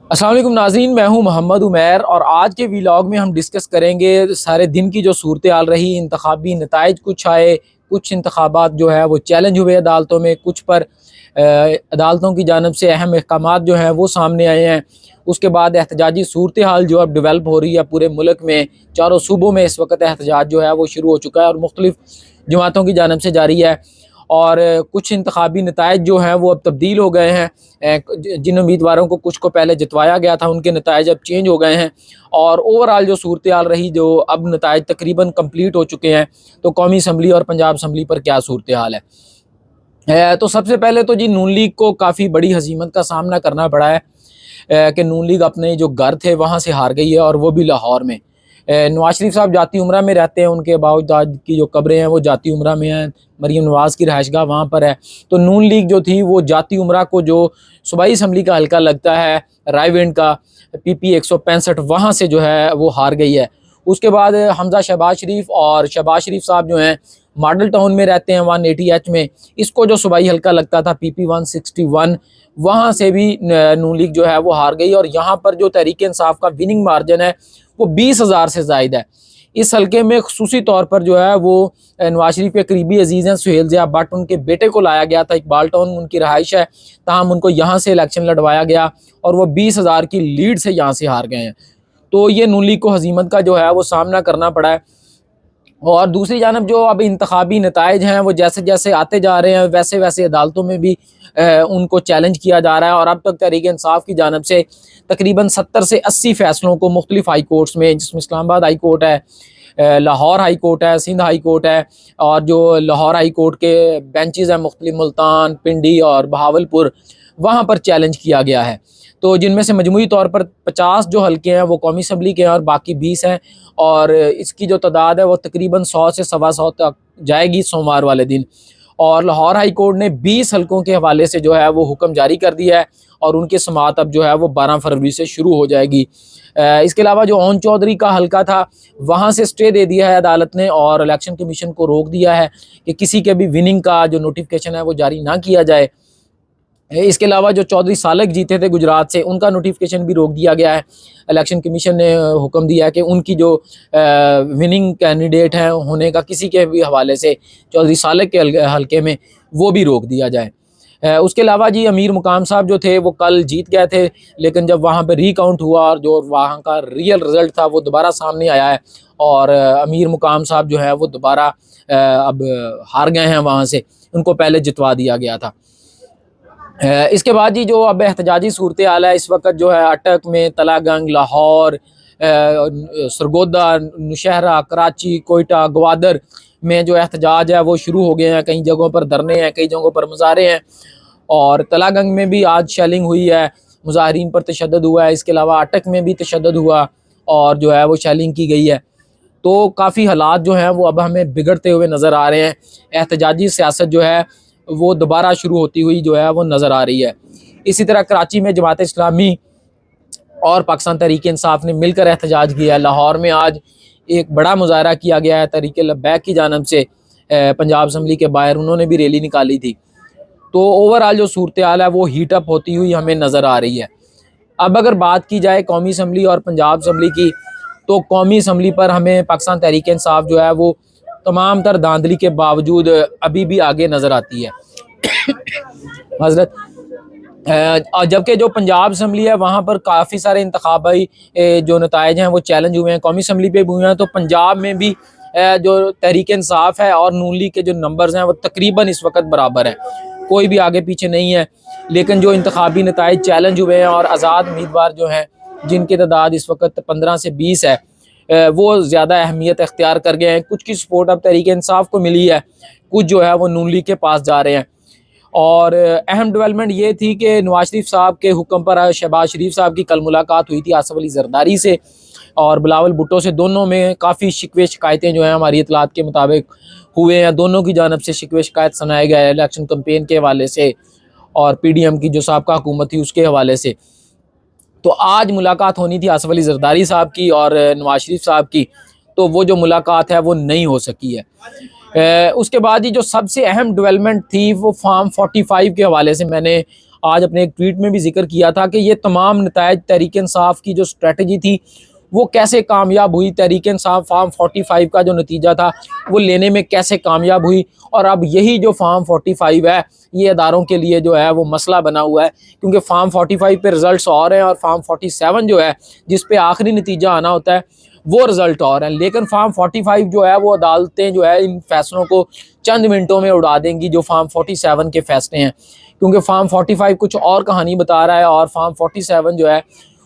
السلام علیکم ناظرین، میں ہوں محمد عمیر اور آج کے ویلاگ میں ہم ڈسکس کریں گے سارے دن کی جو صورتحال رہی، انتخابی نتائج کچھ آئے، کچھ انتخابات جو ہے وہ چیلنج ہوئے عدالتوں میں، کچھ پر عدالتوں کی جانب سے اہم احکامات جو ہیں وہ سامنے آئے ہیں۔ اس کے بعد احتجاجی صورتحال جو اب ڈیولپ ہو رہی ہے پورے ملک میں، چاروں صوبوں میں اس وقت احتجاج جو ہے وہ شروع ہو چکا ہے اور مختلف جماعتوں کی جانب سے جاری ہے، اور کچھ انتخابی نتائج جو ہیں وہ اب تبدیل ہو گئے ہیں۔ جن امیدواروں کو کچھ کو پہلے جتوایا گیا تھا ان کے نتائج اب چینج ہو گئے ہیں، اور اوورآل جو صورتحال رہی، جو اب نتائج تقریباً کمپلیٹ ہو چکے ہیں، تو قومی اسمبلی اور پنجاب اسمبلی پر کیا صورتحال ہے۔ تو سب سے پہلے تو جی نون لیگ کو کافی بڑی ہزیمت کا سامنا کرنا پڑا ہے کہ نون لیگ اپنے جو گھر تھے وہاں سے ہار گئی ہے، اور وہ بھی لاہور میں۔ نواز شریف صاحب جاتی عمرہ میں رہتے ہیں، ان کے باوجود کی جو قبریں ہیں وہ جاتی عمرہ میں ہیں، مریم نواز کی رہائش گاہ وہاں پر ہے۔ تو نون لیگ جو تھی وہ جاتی عمرہ کو جو صوبائی اسمبلی کا حلقہ لگتا ہے رائے ونڈ کا PP 165، وہاں سے جو ہے وہ ہار گئی ہے۔ اس کے بعد حمزہ شہباز شریف، اور شہباز شریف صاحب جو ہیں ماڈل ٹاؤن میں رہتے ہیں 180H میں، اس کو جو صوبائی حلقہ لگتا تھا PP 161، وہاں سے بھی نون لیگ جو ہے وہ ہار گئی، اور یہاں پر جو تحریک انصاف کا وننگ مارجن ہے وہ 20,000 سے زائد ہے۔ اس حلقے میں خصوصی طور پر جو ہے وہ نواز شریف کے قریبی عزیز ہیں سہیل ضیاء بٹ، ان کے بیٹے کو لایا گیا تھا، اقبال ٹاؤن ان کی رہائش ہے، تاہم ان کو یہاں سے الیکشن لڑوایا گیا اور وہ 20,000 کی لیڈ سے یہاں سے ہار گئے ہیں۔ تو یہ نون لیگ کو ہزیمت کا جو ہے وہ سامنا کرنا پڑا ہے۔ اور دوسری جانب جو اب انتخابی نتائج ہیں وہ جیسے جیسے آتے جا رہے ہیں ویسے ویسے عدالتوں میں بھی ان کو چیلنج کیا جا رہا ہے، اور اب تک تحریک انصاف کی جانب سے تقریباً 70 سے 80 فیصلوں کو مختلف ہائی کورٹس میں، جس میں اسلام آباد ہائی کورٹ ہے، لاہور ہائی کورٹ ہے، سندھ ہائی کورٹ ہے، اور جو لاہور ہائی کورٹ کے بینچز ہیں مختلف ملتان، پنڈی اور بہاولپور، وہاں پر چیلنج کیا گیا ہے۔ تو جن میں سے مجموعی طور پر 50 جو حلقے ہیں وہ قومی اسمبلی کے ہیں اور باقی 20 ہیں، اور اس کی جو تعداد ہے وہ تقریباً 100 سے 125 تک جائے گی سوموار والے دن۔ اور لاہور ہائی کورٹ نے 20 حلقوں کے حوالے سے جو ہے وہ حکم جاری کر دیا ہے، اور ان کی سماعت اب جو ہے وہ 12 فروری سے شروع ہو جائے گی۔ اس کے علاوہ جو اون چودھری کا حلقہ تھا وہاں سے اسٹے دے دیا ہے عدالت نے، اور الیکشن کمیشن کو روک دیا ہے کہ کسی کے بھی وننگ کا جو نوٹیفکیشن ہے وہ جاری نہ کیا جائے۔ اس کے علاوہ جو چودھری سالک جیتے تھے گجرات سے، ان کا نوٹیفکیشن بھی روک دیا گیا ہے۔ الیکشن کمیشن نے حکم دیا ہے کہ ان کی جو وننگ کینڈیڈیٹ ہیں ہونے کا کسی کے بھی حوالے سے چودھری سالک کے حلقے میں وہ بھی روک دیا جائے۔ اس کے علاوہ جی امیر مقام صاحب جو تھے وہ کل جیت گئے تھے، لیکن جب وہاں پہ ری کاؤنٹ ہوا اور جو وہاں کا ریئل رزلٹ تھا وہ دوبارہ سامنے آیا ہے، اور امیر مقام صاحب جو ہے وہ دوبارہ اب ہار گئے ہیں وہاں سے، ان کو پہلے جتوا دیا گیا تھا۔ اس کے بعد جی جو اب احتجاجی صورتحال ہے اس وقت جو ہے اٹک میں، تلہ گنگ، لاہور، سرگودا، نوشہرہ، کراچی، کوئٹہ، گوادر میں جو احتجاج ہے وہ شروع ہو گئے ہیں۔ کئی جگہوں پر دھرنے ہیں، کئی جگہوں پر مظاہرے ہیں، اور تلہ گنگ میں بھی آج شیلنگ ہوئی ہے، مظاہرین پر تشدد ہوا ہے۔ اس کے علاوہ اٹک میں بھی تشدد ہوا اور جو ہے وہ شیلنگ کی گئی ہے۔ تو کافی حالات جو ہیں وہ اب ہمیں بگڑتے ہوئے نظر آ رہے ہیں۔ احتجاجی سیاست جو ہے وہ دوبارہ شروع ہوتی ہوئی جو ہے وہ نظر آ رہی ہے۔ اسی طرح کراچی میں جماعت اسلامی اور پاکستان تحریک انصاف نے مل کر احتجاج کیا ہے۔ لاہور میں آج ایک بڑا مظاہرہ کیا گیا ہے تحریک لبیک کی جانب سے، پنجاب اسمبلی کے باہر انہوں نے بھی ریلی نکالی تھی۔ تو اوورآل جو صورتحال ہے وہ ہیٹ اپ ہوتی ہوئی ہمیں نظر آ رہی ہے۔ اب اگر بات کی جائے قومی اسمبلی اور پنجاب اسمبلی کی، تو قومی اسمبلی پر ہمیں پاکستان تحریک انصاف جو ہے وہ تمام تر دھاندلی کے باوجود ابھی بھی آگے نظر آتی ہے حضرت۔ جبکہ جو پنجاب اسمبلی ہے وہاں پر کافی سارے انتخابی جو نتائج ہیں وہ چیلنج ہوئے ہیں، قومی اسمبلی پہ بھی ہوئے ہیں، تو پنجاب میں بھی جو تحریک انصاف ہے اور نون لیگ کے جو نمبرز ہیں وہ تقریباً اس وقت برابر ہیں، کوئی بھی آگے پیچھے نہیں ہے۔ لیکن جو انتخابی نتائج چیلنج ہوئے ہیں اور آزاد امیدوار جو ہیں جن کی تعداد اس وقت 15 سے 20 ہے، وہ زیادہ اہمیت اختیار کر گئے ہیں۔ کچھ کی سپورٹ اب تحریک انصاف کو ملی ہے، کچھ جو ہے وہ نون لیگ کے پاس جا رہے ہیں۔ اور اہم ڈیولپمنٹ یہ تھی کہ نواز شریف صاحب کے حکم پر شہباز شریف صاحب کی کل ملاقات ہوئی تھی آصف علی زرداری سے اور بلاول بھٹو سے۔ دونوں میں کافی شکوے شکایتیں جو ہیں ہماری اطلاعات کے مطابق ہوئے ہیں، دونوں کی جانب سے شکوے شکایت سنائے گئے الیکشن کمپین کے حوالے سے اور PDM کی جو سابقہ حکومت تھی اس کے حوالے سے۔ تو آج ملاقات ہونی تھی آصف علی زرداری صاحب کی اور نواز شریف صاحب کی، تو وہ جو ملاقات ہے وہ نہیں ہو سکی ہے۔ اس کے بعد ہی جو سب سے اہم ڈیولپمنٹ تھی وہ فارم 45 کے حوالے سے میں نے آج اپنے ایک ٹویٹ میں بھی ذکر کیا تھا کہ یہ تمام نتائج تحریک انصاف کی جو اسٹریٹجی تھی وہ کیسے کامیاب ہوئی، تحریک انصاف فارم 45 کا جو نتیجہ تھا وہ لینے میں کیسے کامیاب ہوئی، اور اب یہی جو فارم 45 ہے یہ اداروں کے لیے جو ہے وہ مسئلہ بنا ہوا ہے، کیونکہ فارم 45 پہ رزلٹس اور ہیں، اور فارم 47 جو ہے جس پہ آخری نتیجہ آنا ہوتا ہے وہ رزلٹ اور ہیں، لیکن فارم 45 جو ہے وہ عدالتیں جو ہے ان فیصلوں کو چند منٹوں میں اڑا دیں گی جو فارم 47 کے فیصلے ہیں، کیونکہ فارم 45 کچھ اور کہانی بتا رہا ہے، اور فارم 47 جو ہے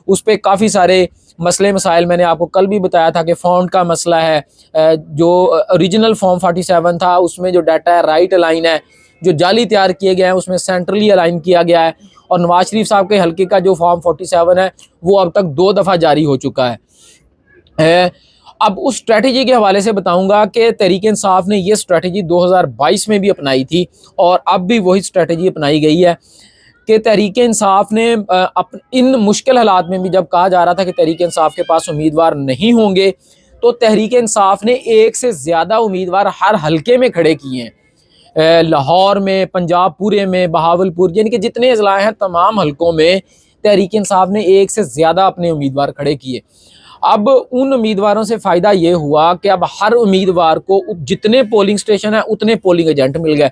اس پہ کافی سارے مسئلے مسائل، میں نے آپ کو کل بھی بتایا تھا کہ فونٹ کا مسئلہ ہے، جو اوریجنل فارم 47 تھا اس میں جو ڈیٹا ہے رائٹ الائن ہے، جو جعلی تیار کیے گئے ہیں اس میں سینٹرلی الائن کیا گیا ہے، اور نواز شریف صاحب کے حلقے کا جو فارم 47 ہے وہ اب تک 2 دفعہ جاری ہو چکا ہے۔ اب اس اسٹریٹجی کے حوالے سے بتاؤں گا کہ تحریک انصاف نے یہ اسٹریٹجی 2022 میں بھی اپنائی تھی، اور اب بھی وہی اسٹریٹجی اپنائی گئی ہے کہ تحریک انصاف نے ان مشکل حالات میں بھی جب کہا جا رہا تھا کہ تحریک انصاف کے پاس امیدوار نہیں ہوں گے، تو تحریک انصاف نے ایک سے زیادہ امیدوار ہر حلقے میں کھڑے کیے ہیں، لاہور میں، پنجاب پورے میں، بہاولپور، یعنی کہ جتنے اضلاع ہیں تمام حلقوں میں تحریک انصاف نے ایک سے زیادہ اپنے امیدوار کھڑے کیے۔ اب ان امیدواروں سے فائدہ یہ ہوا کہ اب ہر امیدوار کو جتنے پولنگ سٹیشن ہیں اتنے پولنگ ایجنٹ مل گئے۔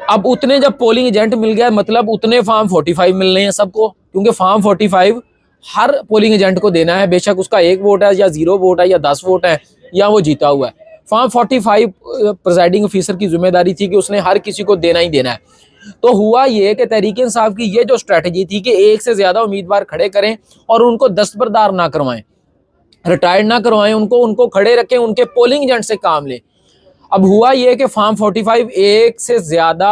اب اتنے جب پولنگ ایجنٹ مل گئے مطلب اتنے فارم 45 ملنے ہیں سب کو، کیونکہ فارم 45 ہر پولنگ ایجنٹ کو دینا ہے، بے شک اس کا 1 ووٹ ہے یا 0 ووٹ ہے یا 10 ووٹ ہے یا وہ جیتا ہوا ہے۔ فارم 45 پریزائڈنگ آفیسر کی ذمہ داری تھی کہ اس نے ہر کسی کو دینا ہی دینا ہے۔ تو ہوا یہ کہ تحریک انصاف کی یہ جو اسٹریٹجی تھی کہ ایک سے زیادہ امیدوار کھڑے کریں اور ان کو دستبردار نہ کروائیں، ریٹائرڈ نہ کروائیں، ان کو کھڑے رکھیں، ان کے پولنگ ایجنٹ سے کام لیں۔ اب ہوا یہ کہ فارم 45 ایک سے زیادہ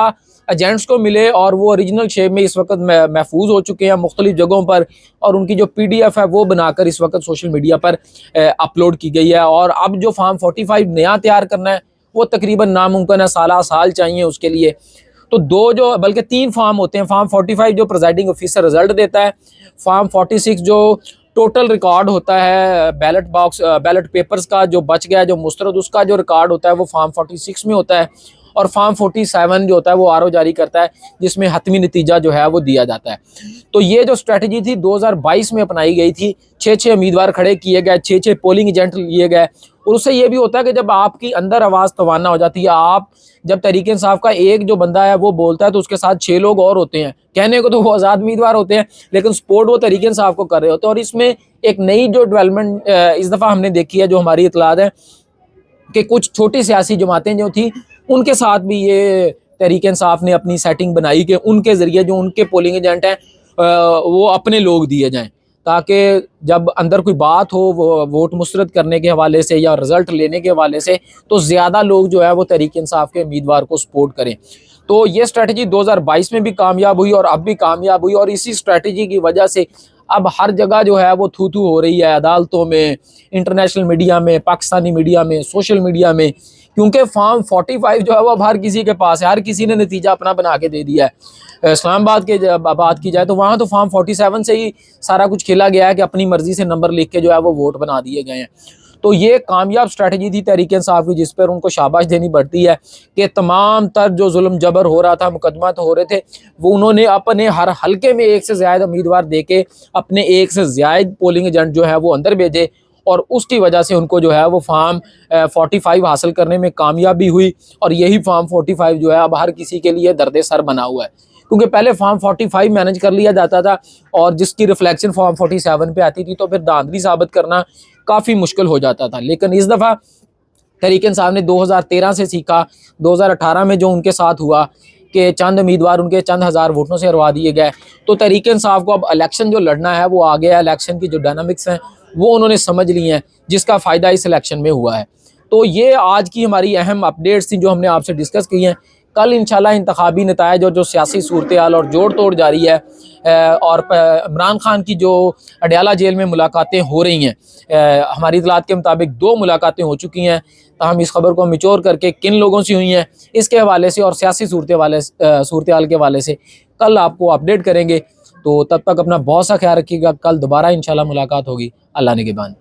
ایجنٹس کو ملے، اور وہ اوریجنل شیپ میں اس وقت محفوظ ہو چکے ہیں مختلف جگہوں پر، اور ان کی جو PDF ہے وہ بنا کر اس وقت سوشل میڈیا پر اپلوڈ کی گئی ہے۔ اور اب جو فارم 45 نیا تیار کرنا ہے وہ تقریباً ناممکن ہے، سالہ سال چاہیے اس کے لیے۔ تو 2 بلکہ 3 فارم ہوتے ہیں، فارم 45 جو پریزائڈنگ آفیسر رزلٹ دیتا ہے، فارم 46 جو ٹوٹل ریکارڈ ہوتا ہے بیلٹ پیپرز کا جو بچ گیا جو مسترد، اس کا جو ریکارڈ ہوتا ہے وہ فارم 46 میں ہوتا ہے، اور فارم 47 جو ہوتا ہے وہ RO جاری کرتا ہے جس میں حتمی نتیجہ جو ہے وہ دیا جاتا ہے۔ تو یہ جو اسٹریٹجی تھی 2022 میں اپنائی گئی تھی، 6 امیدوار کھڑے کیے گئے، 6 پولنگ ایجنٹ لیے گئے، اور اس سے یہ بھی ہوتا ہے کہ جب آپ کی اندر آواز توانا ہو جاتی ہے، آپ جب تحریک انصاف کا ایک جو بندہ ہے وہ بولتا ہے تو اس کے ساتھ 6 لوگ اور ہوتے ہیں، کہنے کو تو وہ آزاد امیدوار ہوتے ہیں لیکن سپورٹ وہ تحریک انصاف کو کر رہے ہوتے ہیں۔ اور اس میں ایک نئی جو ڈیولپمنٹ اس دفعہ ہم نے دیکھی ہے، جو ہماری اطلاعات ہے کہ کچھ چھوٹی سیاسی جماعتیں جو تھیں ان کے ساتھ بھی یہ تحریک انصاف نے اپنی سیٹنگ بنائی کہ ان کے ذریعے جو ان کے پولنگ ایجنٹ ہیں وہ اپنے لوگ دیے جائیں، تاکہ جب اندر کوئی بات ہو وہ ووٹ مسترد کرنے کے حوالے سے یا رزلٹ لینے کے حوالے سے تو زیادہ لوگ جو ہے وہ تحریک انصاف کے امیدوار کو سپورٹ کریں۔ تو یہ اسٹریٹجی 2022 میں بھی کامیاب ہوئی اور اب بھی کامیاب ہوئی، اور اسی اسٹریٹجی کی وجہ سے اب ہر جگہ جو ہے وہ تھو تھو ہو رہی ہے، عدالتوں میں، انٹرنیشنل میڈیا میں، پاکستانی میڈیا میں، سوشل میڈیا میں، کیونکہ فارم 45 جو ہے وہ اب ہر کسی کے پاس ہے، ہر کسی نے نتیجہ اپنا بنا کے دے دیا ہے۔ اسلام آباد کے بات کی جائے تو وہاں تو فارم 47 سے ہی سارا کچھ کھیلا گیا ہے کہ اپنی مرضی سے نمبر لکھ کے جو ہے وہ ووٹ بنا دیے گئے ہیں۔ تو یہ کامیاب اسٹریٹجی تھی تحریک انصاف کی، جس پر ان کو شاباش دینی پڑتی ہے کہ تمام تر جو ظلم جبر ہو رہا تھا، مقدمات ہو رہے تھے، وہ انہوں نے اپنے ہر حلقے میں ایک سے زائد امیدوار دے کے اپنے ایک سے زائد پولنگ ایجنٹ جو ہے وہ اندر بھیجے، اور اس کی وجہ سے ان کو جو ہے وہ فارم 45 حاصل کرنے میں کامیابی ہوئی، اور یہی فارم 45 جو ہے اب ہر کسی کے لیے درد سر بنا ہوا ہے، کیونکہ پہلے فارم 45 مینج کر لیا جاتا تھا اور جس کی ریفلیکشن فارم 47 پہ آتی تھی تو پھر دھاندلی ثابت کرنا کافی مشکل ہو جاتا تھا۔ لیکن اس دفعہ تحریک انصاف نے 2013 سے سیکھا، 2018 میں جو ان کے ساتھ ہوا کہ چند امیدوار ان کے چند ہزار ووٹوں سے ہروا دیے گئے، تو تحریک انصاف کو اب الیکشن جو لڑنا ہے وہ آگے ہے، الیکشن کی جو ڈائنامکس ہیں وہ انہوں نے سمجھ لی ہیں، جس کا فائدہ اس الیکشن میں ہوا ہے۔ تو یہ آج کی ہماری اہم اپڈیٹس تھیں جو ہم نے آپ سے ڈسکس کی ہیں۔ کل انشاءاللہ انتخابی نتائج اور جو سیاسی صورتحال اور جوڑ توڑ جاری ہے، اور عمران خان کی جو اڈیالہ جیل میں ملاقاتیں ہو رہی ہیں، ہماری اطلاعات کے مطابق 2 ملاقاتیں ہو چکی ہیں، تاہم اس خبر کو میچور کر کے کن لوگوں سے ہوئی ہیں اس کے حوالے سے اور سیاسی صورتحال کے حوالے سے کل آپ کو اپڈیٹ کریں گے۔ تو تب تک اپنا بہت سا خیال رکھیے گا، کل دوبارہ انشاءاللہ ملاقات ہوگی۔ اللہ نگہبان۔